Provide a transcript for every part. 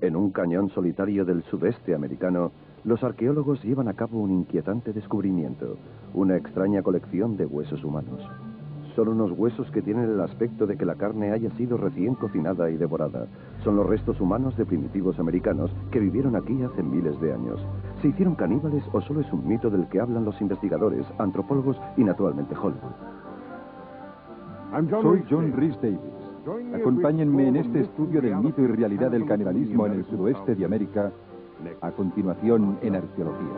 En un cañón solitario del sudeste americano, los arqueólogos llevan a cabo un inquietante descubrimiento, una extraña colección de huesos humanos. Son unos huesos que tienen el aspecto de que la carne haya sido recién cocinada y devorada. Son los restos humanos de primitivos americanos que vivieron aquí hace miles de años. ¿Se hicieron caníbales o solo es un mito del que hablan los investigadores, antropólogos y naturalmente Hollywood? Soy John Rhys Davies. Acompáñenme en este estudio del mito y realidad del canibalismo en el sudoeste de América, a continuación en arqueología.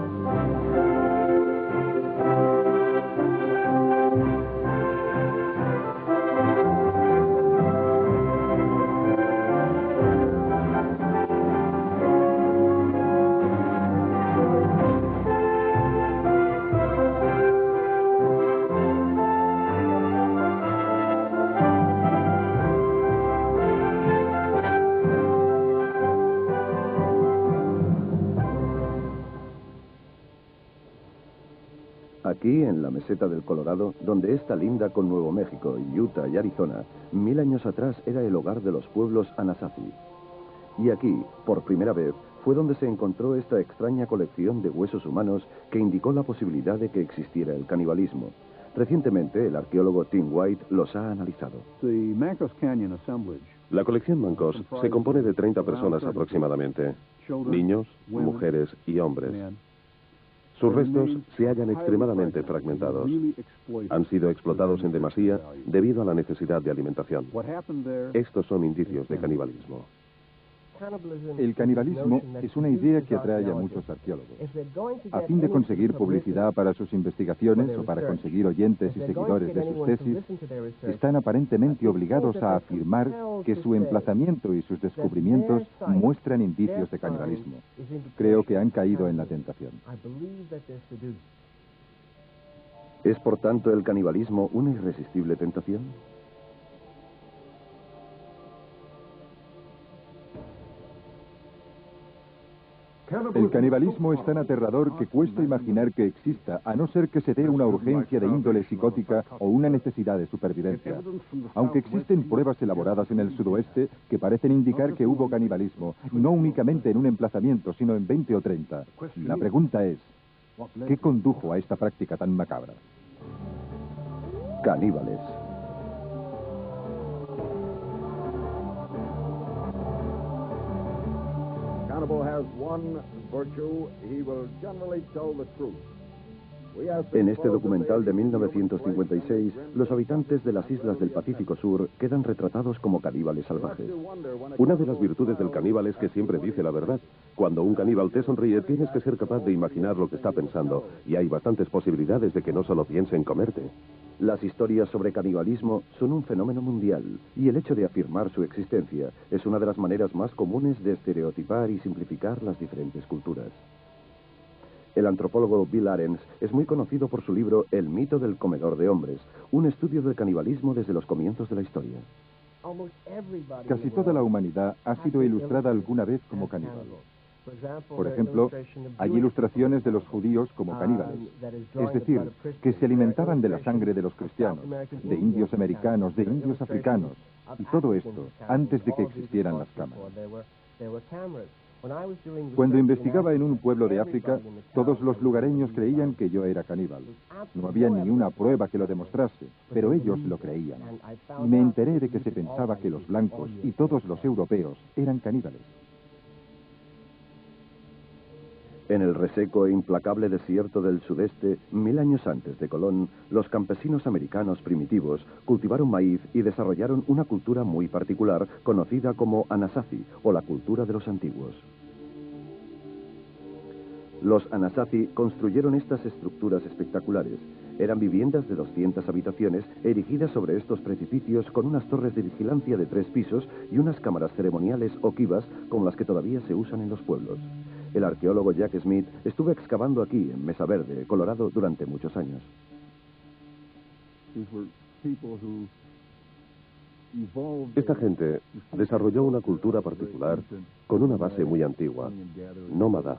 Aquí, en la meseta del Colorado, donde esta linda con Nuevo México, Utah y Arizona, 1000 años atrás era el hogar de los pueblos Anasazi. Y aquí, por primera vez, fue donde se encontró esta extraña colección de huesos humanos que indicó la posibilidad de que existiera el canibalismo. Recientemente, el arqueólogo Tim White los ha analizado. La colección Mancos se compone de 30 personas aproximadamente, niños, mujeres y hombres. Sus restos se hallan extremadamente fragmentados. Han sido explotados en demasía debido a la necesidad de alimentación. Estos son indicios de canibalismo. El canibalismo es una idea que atrae a muchos arqueólogos. A fin de conseguir publicidad para sus investigaciones o para conseguir oyentes y seguidores de sus tesis, están aparentemente obligados a afirmar que su emplazamiento y sus descubrimientos muestran indicios de canibalismo. Creo que han caído en la tentación. ¿Es por tanto el canibalismo una irresistible tentación? El canibalismo es tan aterrador que cuesta imaginar que exista, a no ser que se dé una urgencia de índole psicótica o una necesidad de supervivencia. Aunque existen pruebas elaboradas en el sudoeste que parecen indicar que hubo canibalismo, no únicamente en un emplazamiento, sino en 20 o 30. La pregunta es, ¿qué condujo a esta práctica tan macabra? Caníbales. En este documental de 1956, los habitantes de las islas del Pacífico Sur quedan retratados como caníbales salvajes. Una de las virtudes del caníbal es que siempre dice la verdad. Cuando un caníbal te sonríe, tienes que ser capaz de imaginar lo que está pensando, y hay bastantes posibilidades de que no solo piense en comerte. Las historias sobre canibalismo son un fenómeno mundial, y el hecho de afirmar su existencia es una de las maneras más comunes de estereotipar y simplificar las diferentes culturas. El antropólogo Bill Arens es muy conocido por su libro El mito del comedor de hombres, un estudio del canibalismo desde los comienzos de la historia. Casi toda la humanidad ha sido ilustrada alguna vez como caníbal. Por ejemplo, hay ilustraciones de los judíos como caníbales, es decir, que se alimentaban de la sangre de los cristianos, de indios americanos, de indios africanos, y todo esto antes de que existieran las cámaras. Cuando investigaba en un pueblo de África, todos los lugareños creían que yo era caníbal. No había ni una prueba que lo demostrase, pero ellos lo creían. Y me enteré de que se pensaba que los blancos y todos los europeos eran caníbales. En el reseco e implacable desierto del sudeste, 1000 años antes de Colón, los campesinos americanos primitivos cultivaron maíz y desarrollaron una cultura muy particular conocida como Anasazi, o la cultura de los antiguos. Los Anasazi construyeron estas estructuras espectaculares. Eran viviendas de 200 habitaciones erigidas sobre estos precipicios con unas torres de vigilancia de 3 pisos y unas cámaras ceremoniales o kivas como las que todavía se usan en los pueblos. El arqueólogo Jack Smith estuvo excavando aquí, en Mesa Verde, Colorado, durante muchos años. Esta gente desarrolló una cultura particular con una base muy antigua, nómada,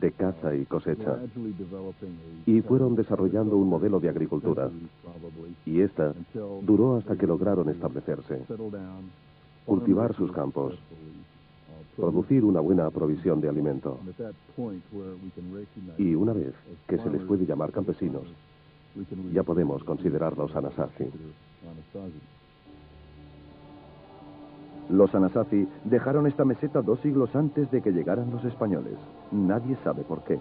de caza y cosecha, y fueron desarrollando un modelo de agricultura, y esta duró hasta que lograron establecerse, cultivar sus campos, producir una buena provisión de alimento. Y una vez que se les puede llamar campesinos, ya podemos considerarlos Anasazi. Los Anasazi dejaron esta meseta 2 siglos antes de que llegaran los españoles. Nadie sabe por qué.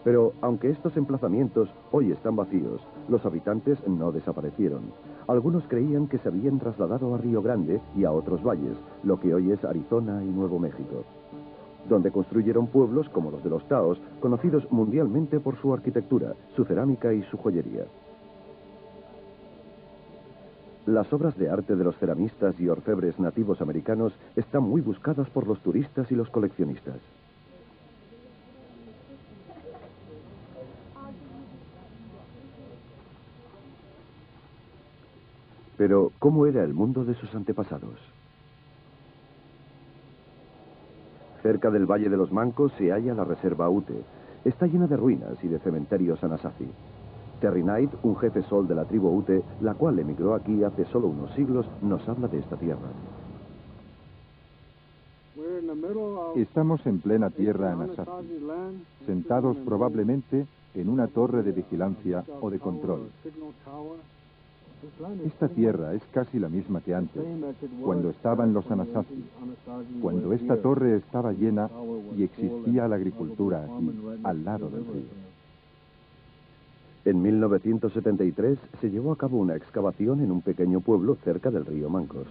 Pero, aunque estos emplazamientos hoy están vacíos, los habitantes no desaparecieron. Algunos creían que se habían trasladado a Río Grande y a otros valles, lo que hoy es Arizona y Nuevo México, donde construyeron pueblos como los de los Taos, conocidos mundialmente por su arquitectura, su cerámica y su joyería. Las obras de arte de los ceramistas y orfebres nativos americanos están muy buscadas por los turistas y los coleccionistas. Pero, ¿cómo era el mundo de sus antepasados? Cerca del Valle de los Mancos se halla la Reserva Ute. Está llena de ruinas y de cementerios Anasazi. Terry Knight, un jefe sol de la tribu Ute, la cual emigró aquí hace solo unos siglos, nos habla de esta tierra. Estamos en plena tierra Anasazi, sentados probablemente en una torre de vigilancia o de control. Esta tierra es casi la misma que antes, cuando estaban los Anasazi, cuando esta torre estaba llena y existía la agricultura aquí, al lado del río. En 1973 se llevó a cabo una excavación en un pequeño pueblo cerca del río Mancos.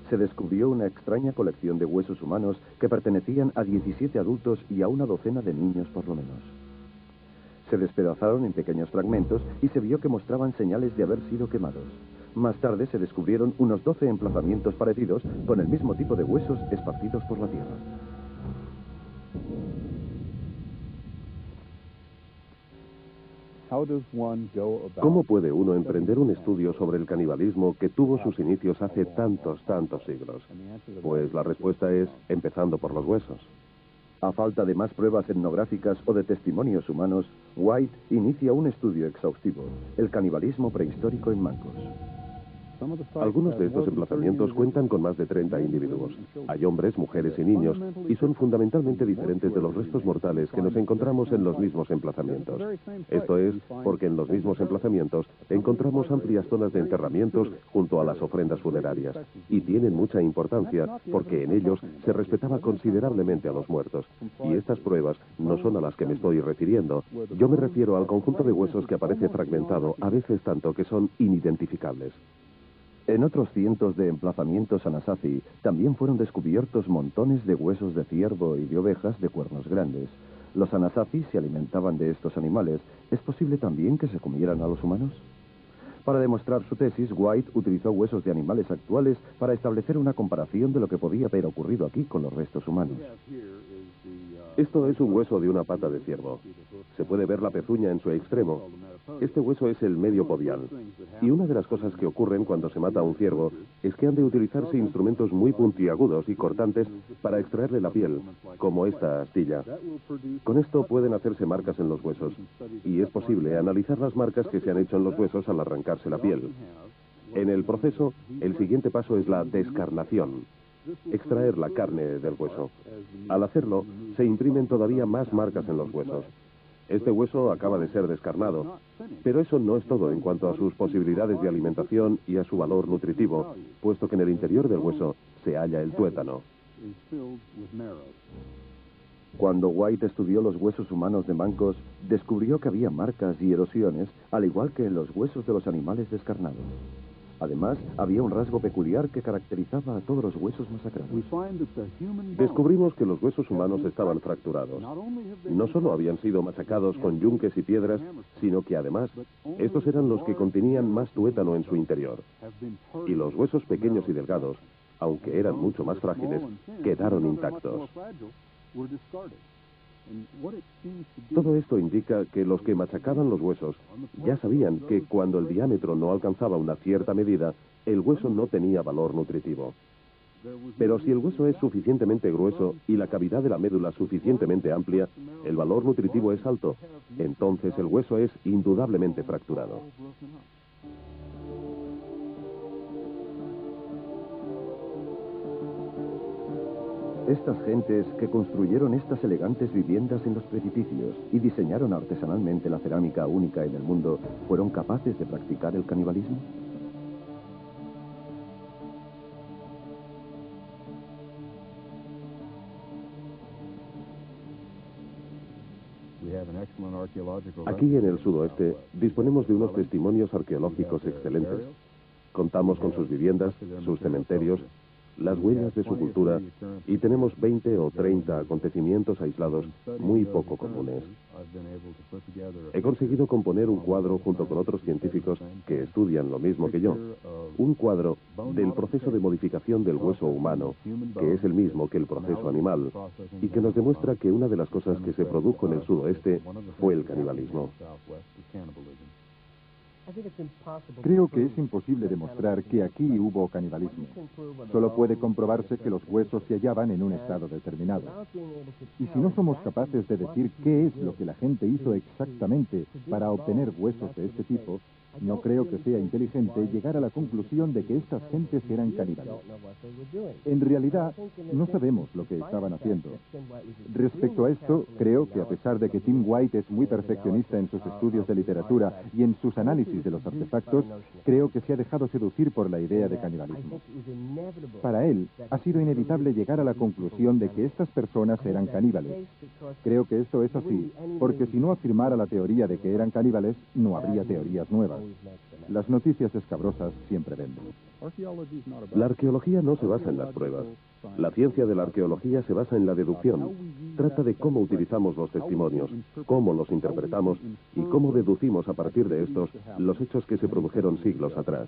Se descubrió una extraña colección de huesos humanos que pertenecían a 17 adultos y a una docena de niños por lo menos. Se despedazaron en pequeños fragmentos y se vio que mostraban señales de haber sido quemados. Más tarde se descubrieron unos 12 emplazamientos parecidos con el mismo tipo de huesos esparcidos por la tierra. ¿Cómo puede uno emprender un estudio sobre el canibalismo que tuvo sus inicios hace tantos siglos? Pues la respuesta es empezando por los huesos. A falta de más pruebas etnográficas o de testimonios humanos, White inicia un estudio exhaustivo, el canibalismo prehistórico en Mancos. Algunos de estos emplazamientos cuentan con más de 30 individuos. Hay hombres, mujeres y niños, y son fundamentalmente diferentes de los restos mortales que nos encontramos en los mismos emplazamientos. Esto es porque en los mismos emplazamientos encontramos amplias zonas de enterramientos junto a las ofrendas funerarias, y tienen mucha importancia porque en ellos se respetaba considerablemente a los muertos. Y estas pruebas no son a las que me estoy refiriendo. Yo me refiero al conjunto de huesos que aparece fragmentado, a veces tanto que son inidentificables. En otros cientos de emplazamientos Anasazi también fueron descubiertos montones de huesos de ciervo y de ovejas de cuernos grandes. Los Anasazi se alimentaban de estos animales. ¿Es posible también que se comieran a los humanos? Para demostrar su tesis, White utilizó huesos de animales actuales para establecer una comparación de lo que podía haber ocurrido aquí con los restos humanos. Esto es un hueso de una pata de ciervo. Se puede ver la pezuña en su extremo. Este hueso es el medio podial. Y una de las cosas que ocurren cuando se mata a un ciervo es que han de utilizarse instrumentos muy puntiagudos y cortantes para extraerle la piel, como esta astilla. Con esto pueden hacerse marcas en los huesos, y es posible analizar las marcas que se han hecho en los huesos al arrancarse la piel. En el proceso, el siguiente paso es la descarnación. Extraer la carne del hueso. Al hacerlo, se imprimen todavía más marcas en los huesos. Este hueso acaba de ser descarnado, pero eso no es todo en cuanto a sus posibilidades de alimentación y a su valor nutritivo, puesto que en el interior del hueso se halla el tuétano. Cuando White estudió los huesos humanos de Mancos, descubrió que había marcas y erosiones, al igual que en los huesos de los animales descarnados. Además, había un rasgo peculiar que caracterizaba a todos los huesos masacrados. Descubrimos que los huesos humanos estaban fracturados. No solo habían sido machacados con yunques y piedras, sino que además, estos eran los que contenían más tuétano en su interior. Y los huesos pequeños y delgados, aunque eran mucho más frágiles, quedaron intactos. Todo esto indica que los que machacaban los huesos ya sabían que cuando el diámetro no alcanzaba una cierta medida, el hueso no tenía valor nutritivo. Pero si el hueso es suficientemente grueso y la cavidad de la médula suficientemente amplia, el valor nutritivo es alto. Entonces el hueso es indudablemente fracturado. Estas gentes que construyeron estas elegantes viviendas en los precipicios y diseñaron artesanalmente la cerámica única en el mundo, ¿fueron capaces de practicar el canibalismo? Aquí en el sudoeste disponemos de unos testimonios arqueológicos excelentes. Contamos con sus viviendas, sus cementerios, las huellas de su cultura y tenemos 20 o 30 acontecimientos aislados muy poco comunes. He conseguido componer un cuadro junto con otros científicos que estudian lo mismo que yo. Un cuadro del proceso de modificación del hueso humano, que es el mismo que el proceso animal, y que nos demuestra que una de las cosas que se produjo en el sudoeste fue el canibalismo. Creo que es imposible demostrar que aquí hubo canibalismo. Solo puede comprobarse que los huesos se hallaban en un estado determinado. Y si no somos capaces de decir qué es lo que la gente hizo exactamente para obtener huesos de este tipo, no creo que sea inteligente llegar a la conclusión de que estas gentes eran caníbales. En realidad, no sabemos lo que estaban haciendo. Respecto a esto, creo que a pesar de que Tim White es muy perfeccionista en sus estudios de literatura y en sus análisis de los artefactos, creo que se ha dejado seducir por la idea de canibalismo. Para él, ha sido inevitable llegar a la conclusión de que estas personas eran caníbales. Creo que esto es así, porque si no afirmara la teoría de que eran caníbales, no habría teorías nuevas. Las noticias escabrosas siempre venden. La arqueología no se basa en las pruebas. La ciencia de la arqueología se basa en la deducción. Trata de cómo utilizamos los testimonios, cómo los interpretamos y cómo deducimos a partir de estos los hechos que se produjeron siglos atrás.